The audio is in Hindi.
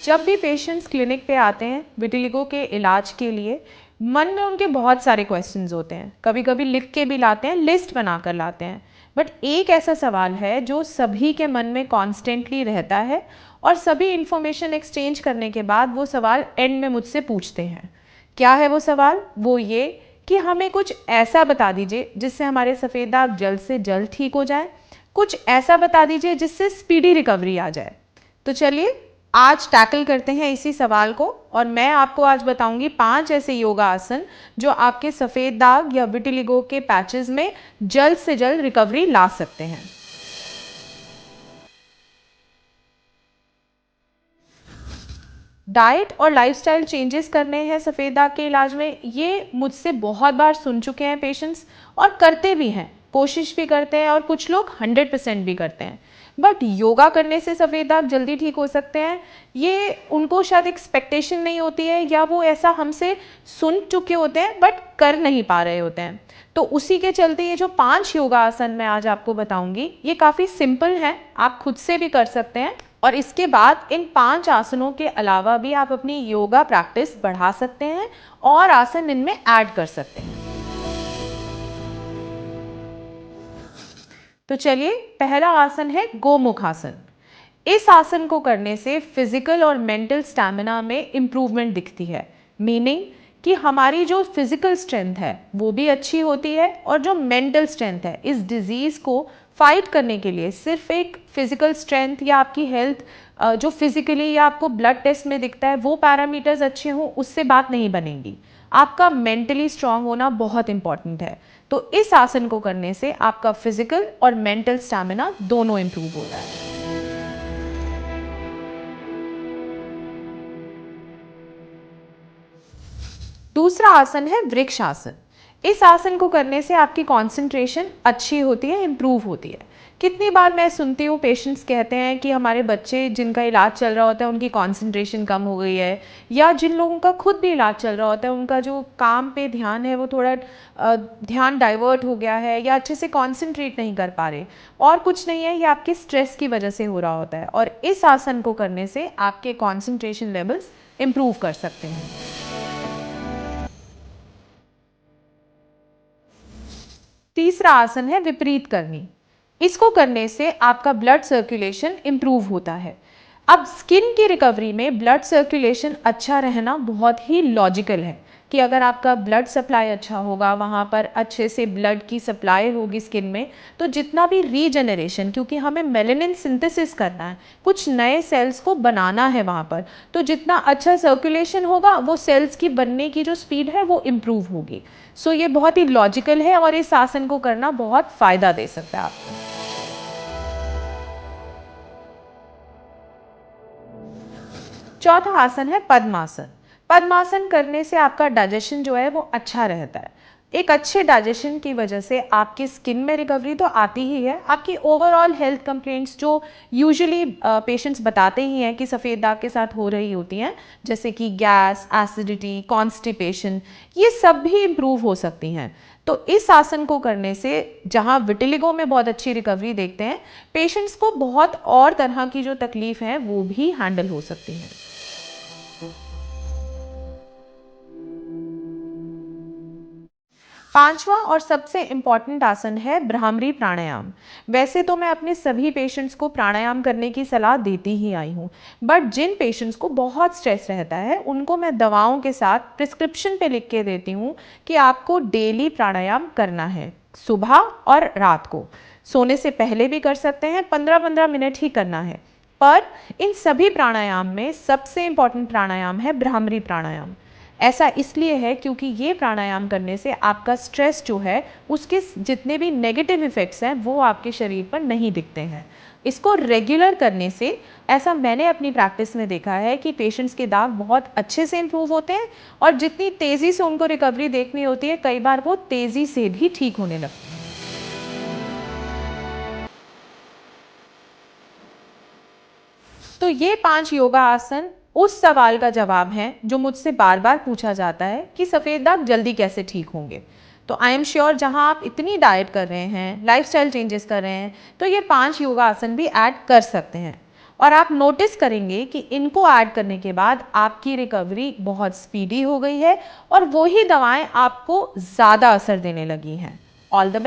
जब भी पेशेंट्स क्लिनिक पे आते हैं विटिलिगो के इलाज के लिए, मन में उनके बहुत सारे क्वेश्चंस होते हैं। कभी कभी लिख के भी लाते हैं, लिस्ट बना कर लाते हैं। बट एक ऐसा सवाल है जो सभी के मन में कॉन्स्टेंटली रहता है और सभी इंफॉर्मेशन एक्सचेंज करने के बाद वो सवाल एंड में मुझसे पूछते हैं। क्या है वो सवाल? वो ये कि हमें कुछ ऐसा बता दीजिए जिससे हमारे सफ़ेद दाग जल्द से जल्द ठीक हो जाए, कुछ ऐसा बता दीजिए जिससे स्पीडी रिकवरी आ जाए। तो चलिए आज टैकल करते हैं इसी सवाल को और मैं आपको आज बताऊंगी 5 ऐसे योगा आसन जो आपके सफ़ेद दाग या विटिलिगो के पैचेस में जल्द से जल्द रिकवरी ला सकते हैं। डाइट और लाइफस्टाइल चेंजेस करने हैं सफ़ेद दाग के इलाज में, ये मुझसे बहुत बार सुन चुके हैं पेशेंट्स और करते भी हैं, कोशिश भी करते हैं और कुछ लोग 100% भी करते हैं। बट योगा करने से सफ़ेद दाग जल्दी ठीक हो सकते हैं, ये उनको शायद एक्सपेक्टेशन नहीं होती है या वो ऐसा हमसे सुन चुके होते हैं बट कर नहीं पा रहे होते हैं। तो उसी के चलते ये जो 5 योगा आसन मैं आज आपको बताऊंगी ये काफ़ी सिंपल हैं, आप खुद से भी कर सकते हैं और इसके बाद इन 5 आसनों के अलावा भी आप अपनी योगा प्रैक्टिस बढ़ा सकते हैं और आसन इनमें ऐड कर सकते हैं। तो चलिए पहला आसन है गोमुख आसन। इस आसन को करने से फिजिकल और मेंटल स्टैमिना में इम्प्रूवमेंट दिखती है। मीनिंग कि हमारी जो फिजिकल स्ट्रेंथ है वो भी अच्छी होती है और जो मेंटल स्ट्रेंथ है इस डिजीज़ को फाइट करने के लिए सिर्फ एक फिजिकल स्ट्रेंथ या आपकी हेल्थ जो फिजिकली या आपको ब्लड टेस्ट में दिखता है वो पैरामीटर्स अच्छे हों उससे बात नहीं बनेगी। आपका मेंटली स्ट्रांग होना बहुत इंपॉर्टेंट है। तो इस आसन को करने से आपका फिजिकल और मेंटल स्टैमिना दोनों इंप्रूव होता है। दूसरा आसन है वृक्ष आसन। इस आसन को करने से आपकी कंसंट्रेशन अच्छी होती है, इंप्रूव होती है। कितनी बार मैं सुनती हूँ पेशेंट्स कहते हैं कि हमारे बच्चे जिनका इलाज चल रहा होता है उनकी कंसंट्रेशन कम हो गई है, या जिन लोगों का खुद भी इलाज चल रहा होता है उनका जो काम पे ध्यान है वो थोड़ा ध्यान डाइवर्ट हो गया है या अच्छे से कॉन्सेंट्रेट नहीं कर पा रहे। और कुछ नहीं है, ये आपके स्ट्रेस की वजह से हो रहा होता है और इस आसन को करने से आपके कॉन्सेंट्रेशन लेवल्स इम्प्रूव कर सकते हैं। तीसरा आसन है विपरीत करनी। इसको करने से आपका ब्लड सर्कुलेशन इम्प्रूव होता है। अब स्किन की रिकवरी में ब्लड सर्कुलेशन अच्छा रहना बहुत ही लॉजिकल है कि अगर आपका ब्लड सप्लाई अच्छा होगा, वहाँ पर अच्छे से ब्लड की सप्लाई होगी स्किन में, तो जितना भी रीजनरेशन, क्योंकि हमें मेलेनिन सिंथेसिस करना है, कुछ नए सेल्स को बनाना है वहाँ पर, तो जितना अच्छा सर्कुलेशन होगा वो सेल्स की बनने की जो स्पीड है वो इम्प्रूव होगी। सो ये बहुत ही लॉजिकल है और इस आसन को करना बहुत फ़ायदा दे सकता है आपको। चौथा आसन है पद्मासन। पद्मासन करने से आपका डाइजेशन जो है वो अच्छा रहता है। एक अच्छे डाइजेशन की वजह से आपकी स्किन में रिकवरी तो आती ही है, आपकी ओवरऑल हेल्थ कंप्लेंट्स जो यूजुअली पेशेंट्स बताते ही हैं कि सफ़ेद दाग के साथ हो रही होती हैं, जैसे कि गैस, एसिडिटी, कॉन्स्टिपेशन, ये सब भी इम्प्रूव हो सकती हैं। तो इस आसन को करने से जहाँ विटिलिगो में बहुत अच्छी रिकवरी देखते हैं, पेशेंट्स को बहुत और तरह की जो तकलीफ है वो भी हैंडल हो सकती हैं। पांचवा और सबसे इम्पॉर्टेंट आसन है भ्रामरी प्राणायाम। वैसे तो मैं अपने सभी पेशेंट्स को प्राणायाम करने की सलाह देती ही आई हूँ, बट जिन पेशेंट्स को बहुत स्ट्रेस रहता है उनको मैं दवाओं के साथ प्रिस्क्रिप्शन पे लिख के देती हूँ कि आपको डेली प्राणायाम करना है, सुबह और रात को। सोने से पहले भी कर सकते हैं, 15-15 मिनट ही करना है। पर इन सभी प्राणायाम में सबसे इम्पॉर्टेंट प्राणायाम है भ्रामरी प्राणायाम। ऐसा इसलिए है क्योंकि ये प्राणायाम करने से आपका स्ट्रेस जो है उसके जितने भी नेगेटिव इफ़ेक्ट्स हैं वो आपके शरीर पर नहीं दिखते हैं। इसको रेगुलर करने से ऐसा मैंने अपनी प्रैक्टिस में देखा है कि पेशेंट्स के दाग बहुत अच्छे से इम्प्रूव होते हैं और जितनी तेज़ी से उनको रिकवरी देखनी होती है कई बार वो तेज़ी से भी ठीक होने लगते हैं। तो ये 5 योगा आसन उस सवाल का जवाब है जो मुझसे बार बार पूछा जाता है कि सफ़ेद दाग जल्दी कैसे ठीक होंगे। तो आई एम श्योर जहाँ आप इतनी डाइट कर रहे हैं, लाइफस्टाइल चेंजेस कर रहे हैं, तो ये 5 योगा आसन भी ऐड कर सकते हैं। और आप नोटिस करेंगे कि इनको ऐड करने के बाद आपकी रिकवरी बहुत स्पीडी हो गई है और वही दवाएं आपको ज़्यादा असर देने लगी हैं। All the best.